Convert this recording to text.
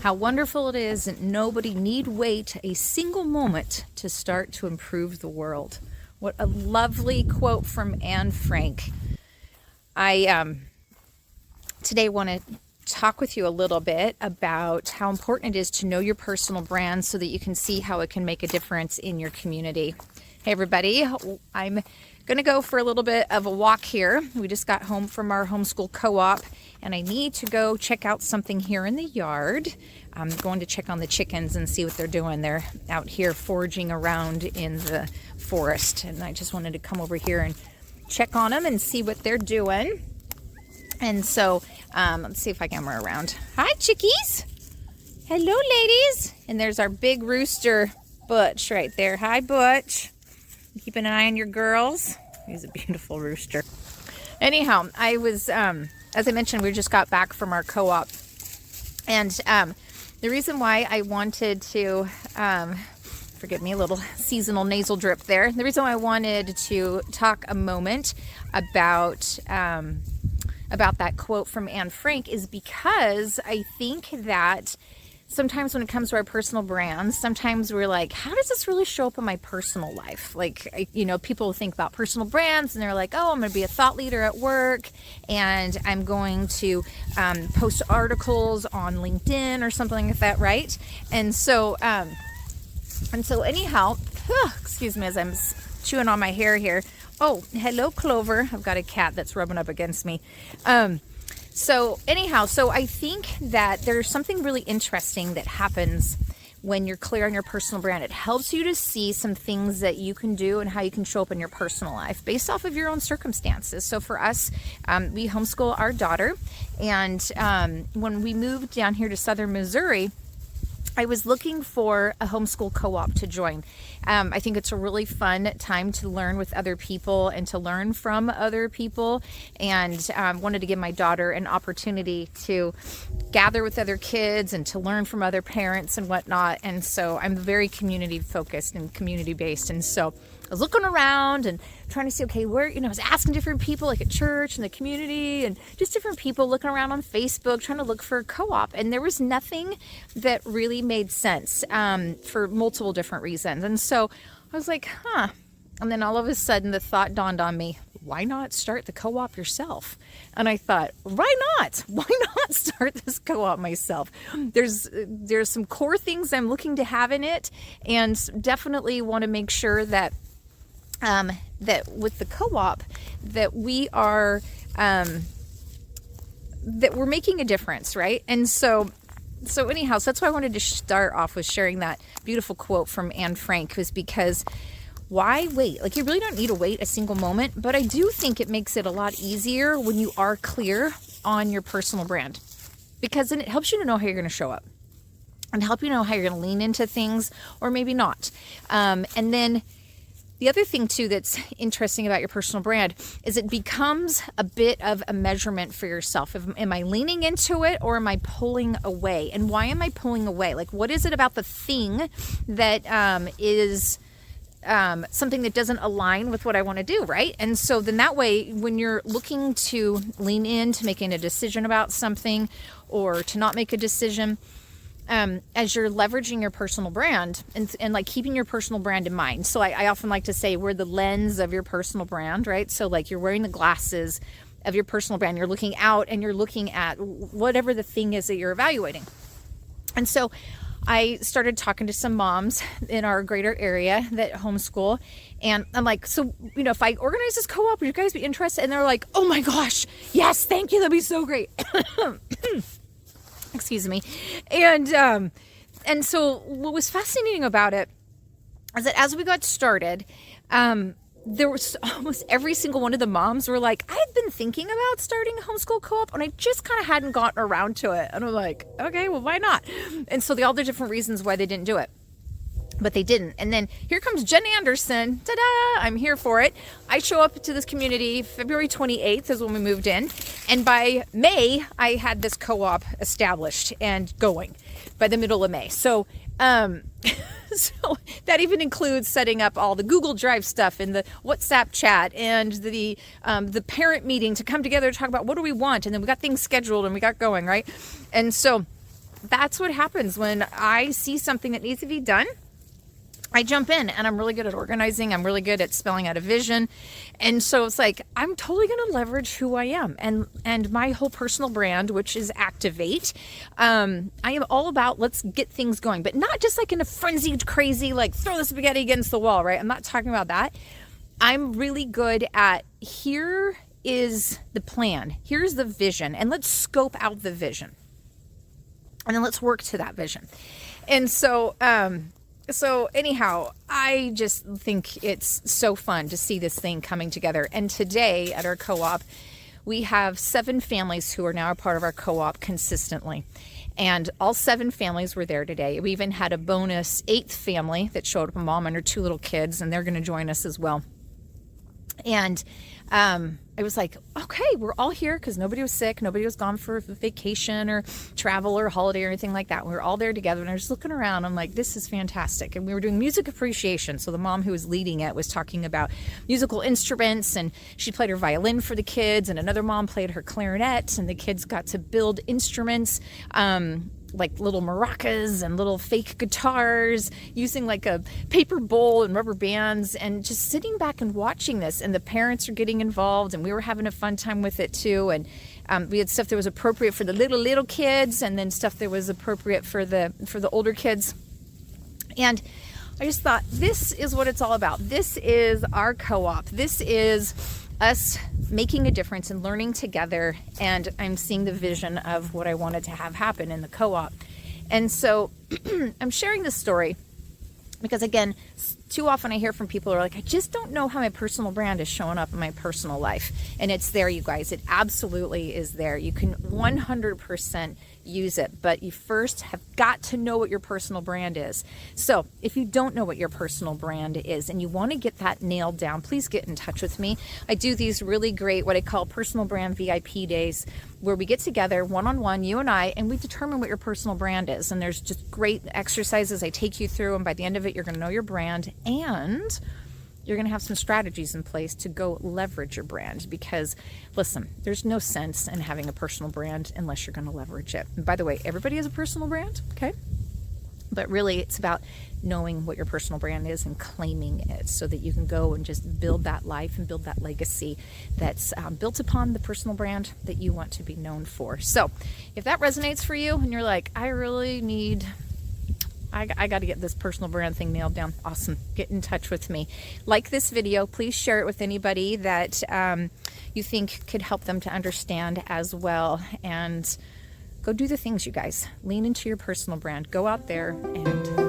How wonderful it is that nobody need wait a single moment to start to improve the world. What a lovely quote from Anne Frank. I today want to talk with you a little bit about how important it is to know your personal brand so that you can see how it can make a difference in your community. Hey everybody, I'm going to go for a little bit of a walk here. We just got home from our homeschool co-op and I need to go check out something here in the yard. I'm going to check on the chickens and see what they're doing. They're out here foraging around in the forest and I just wanted to come over here and check on them and see what they're doing. And so let's see if I can come around. Hi chickies. Hello ladies. And there's our big rooster Butch right there. Hi Butch. Keep an eye on your girls. He's a beautiful rooster. Anyhow, I was, as I mentioned, we just got back from our co-op. And the reason why I wanted to, forgive me, a little seasonal nasal drip there. The reason why I wanted to talk a moment about that quote from Anne Frank is because I think that sometimes when it comes to our personal brands, sometimes we're like, how does this really show up in my personal life? Like, people think about personal brands and they're like, oh, I'm going to be a thought leader at work and I'm going to post articles on LinkedIn or something like that, right? And so anyhow, excuse me as I'm chewing on my hair here. Oh, hello, Clover. I've got a cat that's rubbing up against me. So I think that there's something really interesting that happens when you're clear on your personal brand. It helps you to see some things that you can do and how you can show up in your personal life based off of your own circumstances. So for us, we homeschool our daughter. And when we moved down here to Southern Missouri, I was looking for a homeschool co-op to join. I think it's a really fun time to learn with other people and to learn from other people, and wanted to give my daughter an opportunity to gather with other kids and to learn from other parents and whatnot. And so I'm very community focused and community based. And so I was looking around and trying to see, okay, where, I was asking different people like at church and the community and just different people, looking around on Facebook, trying to look for a co-op. And there was nothing that really made sense for multiple different reasons. And so I was like, And then all of a sudden the thought dawned on me, why not start the co-op yourself? And I thought, why not? Why not start this co-op myself? There's some core things I'm looking to have in it, and definitely want to make sure that that with the co-op that we are that we're making a difference, right? And so anyhow, so that's why I wanted to start off with sharing that beautiful quote from Anne Frank, was because why wait? Like, you really don't need to wait a single moment, but I do think it makes it a lot easier when you are clear on your personal brand, because then it helps you to know how you're going to show up and help you know how you're going to lean into things or maybe not. And then the other thing too that's interesting about your personal brand is it becomes a bit of a measurement for yourself. Am I leaning into it or am I pulling away? And why am I pulling away? Like, what is it about the thing that is something that doesn't align with what I want to do, right? And so then that way, when you're looking to lean into making a decision about something or to not make a decision, as you're leveraging your personal brand and like keeping your personal brand in mind. So I often like to say we're the lens of your personal brand, right? So like you're wearing the glasses of your personal brand. You're looking out and you're looking at whatever the thing is that you're evaluating. And so I started talking to some moms in our greater area that homeschool. And I'm like, so, if I organize this co-op, would you guys be interested? And they're like, oh my gosh, yes, thank you. That'd be so great. Excuse me. And so what was fascinating about it is that as we got started, there was almost every single one of the moms were like, I had been thinking about starting a homeschool co-op and I just kind of hadn't gotten around to it. And I'm like, okay, well, why not? And so all the different reasons why they didn't do it. But they didn't. And then here comes Jen Anderson. Ta-da! I'm here for it. I show up to this community. February 28th is when we moved in. And by May, I had this co-op established and going by the middle of May. So, so that even includes setting up all the Google Drive stuff and the WhatsApp chat and the parent meeting to come together to talk about what do we want. And then we got things scheduled and we got going, right? And so that's what happens when I see something that needs to be done. I jump in, and I'm really good at organizing. I'm really good at spelling out a vision. And so it's like, I'm totally going to leverage who I am and my whole personal brand, which is Activate. I am all about, let's get things going, but not just like in a frenzied, crazy, like throw the spaghetti against the wall, right? I'm not talking about that. I'm really good at, here is the plan. Here's the vision, and let's scope out the vision. And then let's work to that vision. And so anyhow, I just think it's so fun to see this thing coming together. And today at our co-op, we have 7 families who are now a part of our co-op consistently. And all 7 families were there today. We even had a bonus 8th family that showed up, a mom and her 2 little kids, and they're going to join us as well. And I was like, okay, we're all here because nobody was sick. Nobody was gone for vacation or travel or holiday or anything like that. We were all there together, and I was looking around. I'm like, this is fantastic. And we were doing music appreciation. So the mom who was leading it was talking about musical instruments, and she played her violin for the kids, and another mom played her clarinet, and the kids got to build instruments, like little maracas and little fake guitars, using like a paper bowl and rubber bands, and just sitting back and watching this. And the parents are getting involved, and we were having a fun time with it too. And we had stuff that was appropriate for the little kids, and then stuff that was appropriate for the older kids. And I just thought, this is what it's all about. This is our co-op. This is us making a difference and learning together. And I'm seeing the vision of what I wanted to have happen in the co-op. And so I'm sharing this story because, again, too often I hear from people who are like, I just don't know how my personal brand is showing up in my personal life. And it's there, you guys. It absolutely is there. You can 100% use it, but you first have got to know what your personal brand is. So if you don't know what your personal brand is and you want to get that nailed down, please get in touch with me. I do these really great, what I call personal brand VIP days, where we get together one-on-one, you and I, and we determine what your personal brand is. And there's just great exercises I take you through, and by the end of it, you're going to know your brand, and you're going to have some strategies in place to go leverage your brand. Because, listen, there's no sense in having a personal brand unless you're going to leverage it. And by the way, everybody has a personal brand, okay? But really, it's about knowing what your personal brand is and claiming it so that you can go and just build that life and build that legacy that's built upon the personal brand that you want to be known for. So if that resonates for you and you're like, I really need... I got to get this personal brand thing nailed down. Awesome. Get in touch with me. Like this video. Please share it with anybody that you think could help them to understand as well. And go do the things, you guys. Lean into your personal brand. Go out there and